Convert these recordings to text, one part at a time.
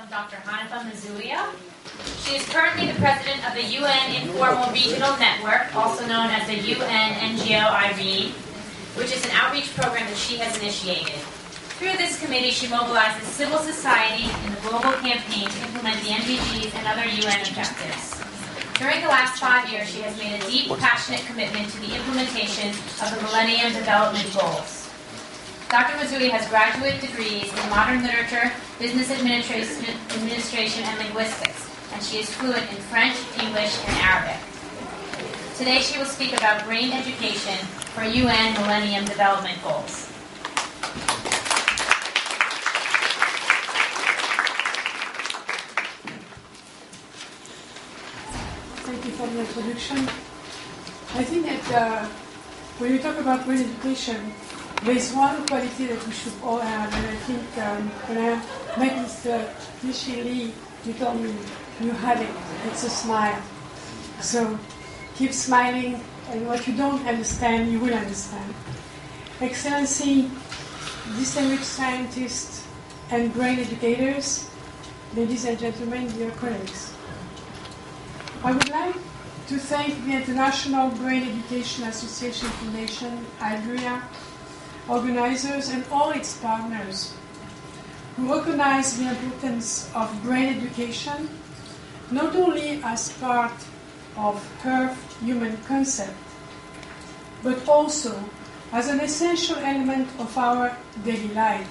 welcome Dr. Hanifa Mezoui. She is currently the president of the UN Informal Regional Network, also known as the UN-ONG-IRENE, which is an outreach program that she has initiated. Through this committee, she mobilizes civil society in the global campaign to implement the MDGs and other UN objectives. During the last 5 years, she has made a deep, passionate commitment to the implementation of the Millennium Development Goals. Dr. Mezoui has graduate degrees in modern literature, business administration, and linguistics, and she is fluent in French, English, and Arabic. Today she will speak about brain education for UN Millennium Development Goals. Thank you for the introduction. I think that when we talk about brain education, there is one quality that we should all have, and I think when I met Mr. Nishi, you told me you had it. It's a smile. So keep smiling, and what you don't understand, you will understand. Excellency, distinguished scientists and brain educators, ladies and gentlemen, dear colleagues. I would like to thank the International Brain Education Association Foundation, IDRIA, organizers and all its partners who recognize the importance of brain education not only as part of her human concept, but also as an essential element of our daily life.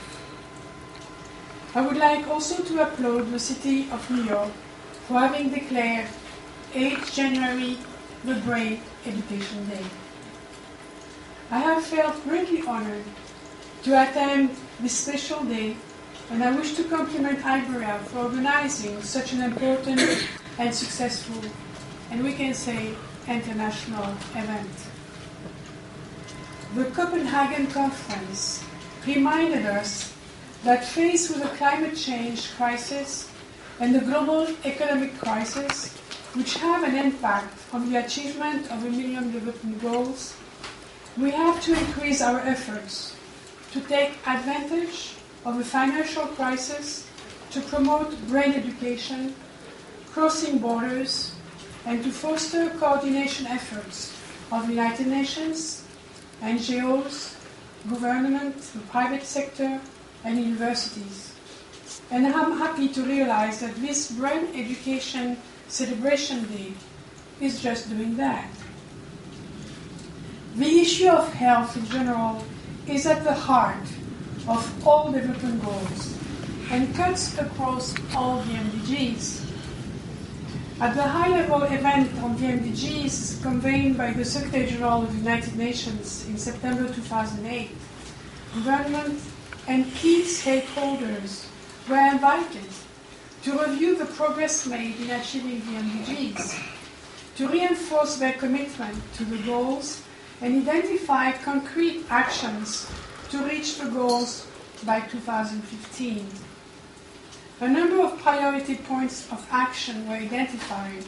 I would like also to applaud the City of New York for having declared 8th January the Brain Education Day. I have felt greatly honored to attend this special day, and I wish to compliment IBRIA for organizing such an important and successful, and we can say, international event. The Copenhagen Conference reminded us that faced with the climate change crisis and the global economic crisis, which have an impact on the achievement of the Millennium Development Goals, we have to increase our efforts to take advantage of the financial crisis to promote brain education, crossing borders, and to foster coordination efforts of the United Nations, NGOs, government, the private sector, and universities. And I'm happy to realize that this Brain Education Celebration Day is just doing that. The issue of health in general is at the heart of all development goals and cuts across all the MDGs. At the high-level event on the MDGs convened by the Secretary General of the United Nations in September 2008, government and key stakeholders were invited to review the progress made in achieving the MDGs, to reinforce their commitment to the goals and identify concrete actions to reach the goals by 2015. A number of priority points of action were identified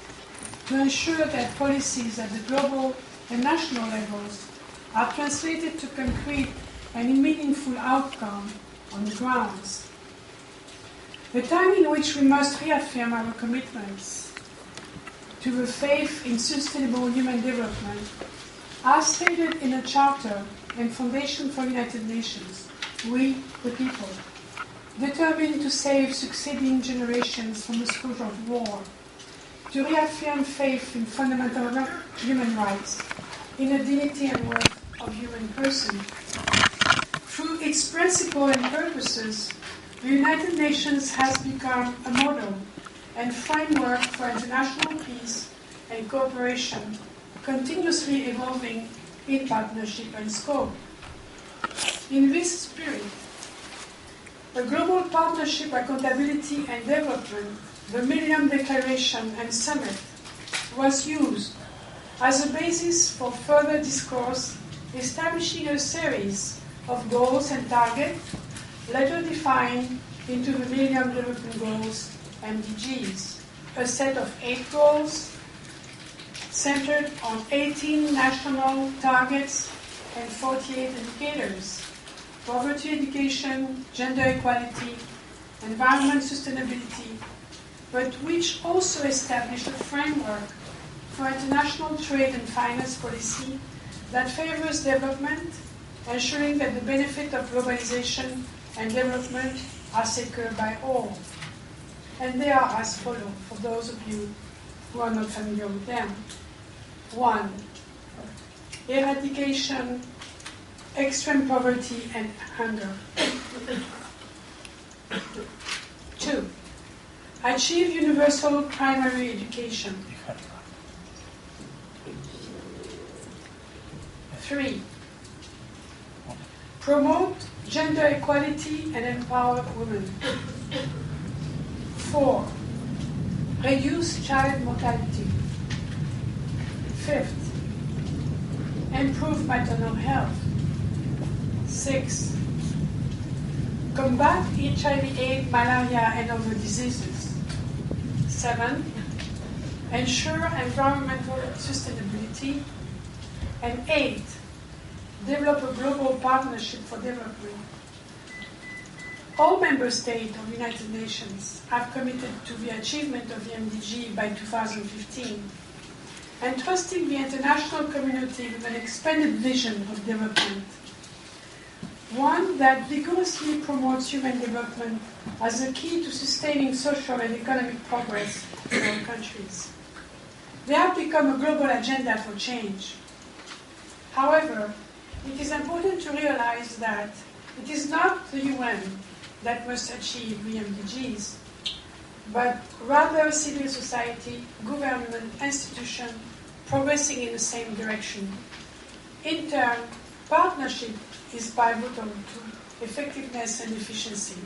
to ensure that policies at the global and national levels are translated to concrete and meaningful outcome on the grounds. The time in which we must reaffirm our commitments to the faith in sustainable human development, as stated in the Charter and Foundation for United Nations, we, the people, determined to save succeeding generations from the scourge of war, to reaffirm faith in fundamental human rights, in the dignity and worth of human person. Through its principles and purposes, the United Nations has become a model and framework for international peace and cooperation, continuously evolving in partnership and scope. In this spirit, the Global Partnership, Accountability and Development, the Millennium Declaration and Summit, was used as a basis for further discourse, establishing a series of goals and targets later defined into the Millennium Development Goals, MDGs, a set of 8 goals centered on 18 national targets and 48 indicators: poverty education, gender equality, environment sustainability, but which also established a framework for international trade and finance policy that favors development, ensuring that the benefit of globalization and development are secured by all. And they are as follows, for those of you who are not familiar with them. 1. Eradication, extreme poverty and hunger. 2. Achieve universal primary education. 3. Promote gender equality and empower women. 4. Reduce child mortality. 5th. Improve maternal health. 6. Combat HIV, AIDS, malaria, and other diseases. 7. Ensure environmental sustainability. And 8. Develop a global partnership for development. All member states of the United Nations have committed to the achievement of the MDG by 2015, entrusting the international community with an expanded vision of development, one that vigorously promotes human development as a key to sustaining social and economic progress in all countries. They have become a global agenda for change. However, it is important to realize that it is not the UN that must achieve the MDGs, but rather civil society, government, institutions progressing in the same direction. In turn, partnership is pivotal to effectiveness and efficiency.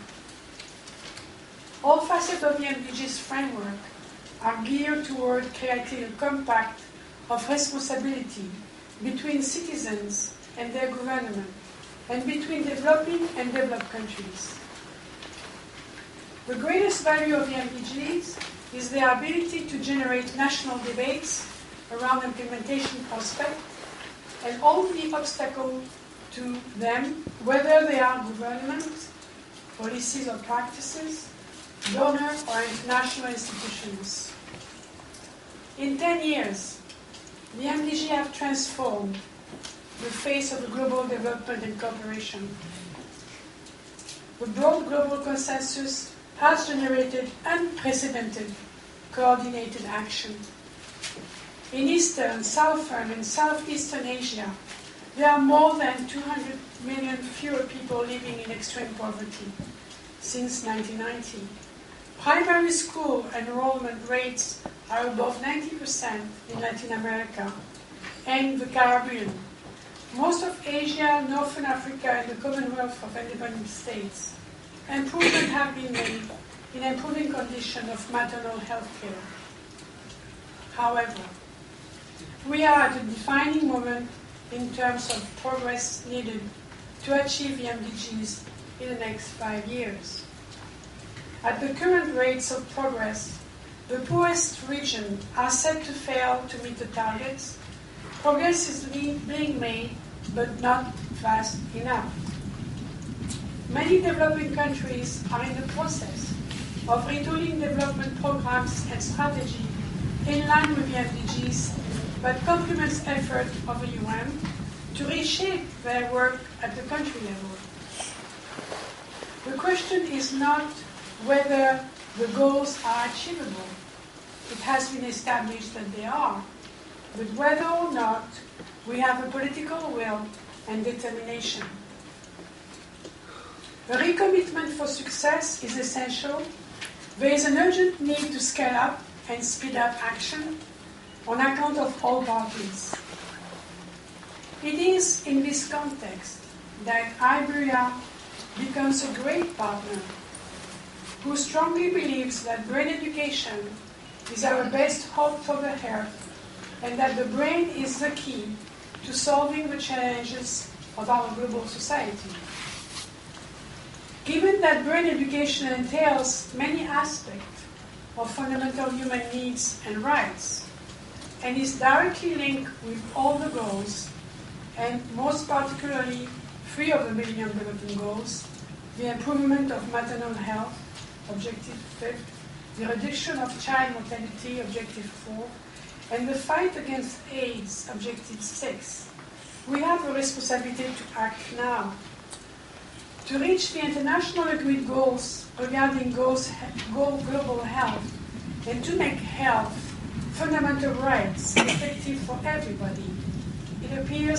All facets of the MDGs framework are geared toward creating a compact of responsibility between citizens and their government, and between developing and developed countries. The greatest value of the MDGs is their ability to generate national debates around implementation prospects and all the obstacles to them, whether they are government, policies or practices, donor or international institutions. In 10 years, the MDG have transformed the face of the global development and cooperation. The broad global consensus has generated unprecedented coordinated action. In Eastern, Southern, and Southeastern Asia, there are more than 200 million fewer people living in extreme poverty since 1990. Primary school enrollment rates are above 90% in Latin America and the Caribbean. Most of Asia, Northern Africa, and the Commonwealth of Independent States. Improvements have been made in improving conditions of maternal health care. However, we are at a defining moment in terms of progress needed to achieve the MDGs in the next 5 years. At the current rates of progress, the poorest regions are set to fail to meet the targets. Progress is being made, but not fast enough. Many developing countries are in the process of retooling development programs and strategy in line with the MDGs that complements effort of the UN to reshape their work at the country level. The question is not whether the goals are achievable. It has been established that they are, but whether or not we have a political will and determination. A recommitment for success is essential. There is an urgent need to scale up and speed up action on account of all parties. It is in this context that Iberia becomes a great partner who strongly believes that brain education is our best hope for the health and that the brain is the key to solving the challenges of our global society. Given that brain education entails many aspects of fundamental human needs and rights, and is directly linked with all the goals, and most particularly 3 of the Millennium Development Goals, the improvement of maternal health, Objective 5, the reduction of child mortality, Objective 4, and the fight against AIDS, Objective 6. We have a responsibility to act now. To reach the international agreed goals regarding global health and to make health fundamental rights effective for everybody, it appears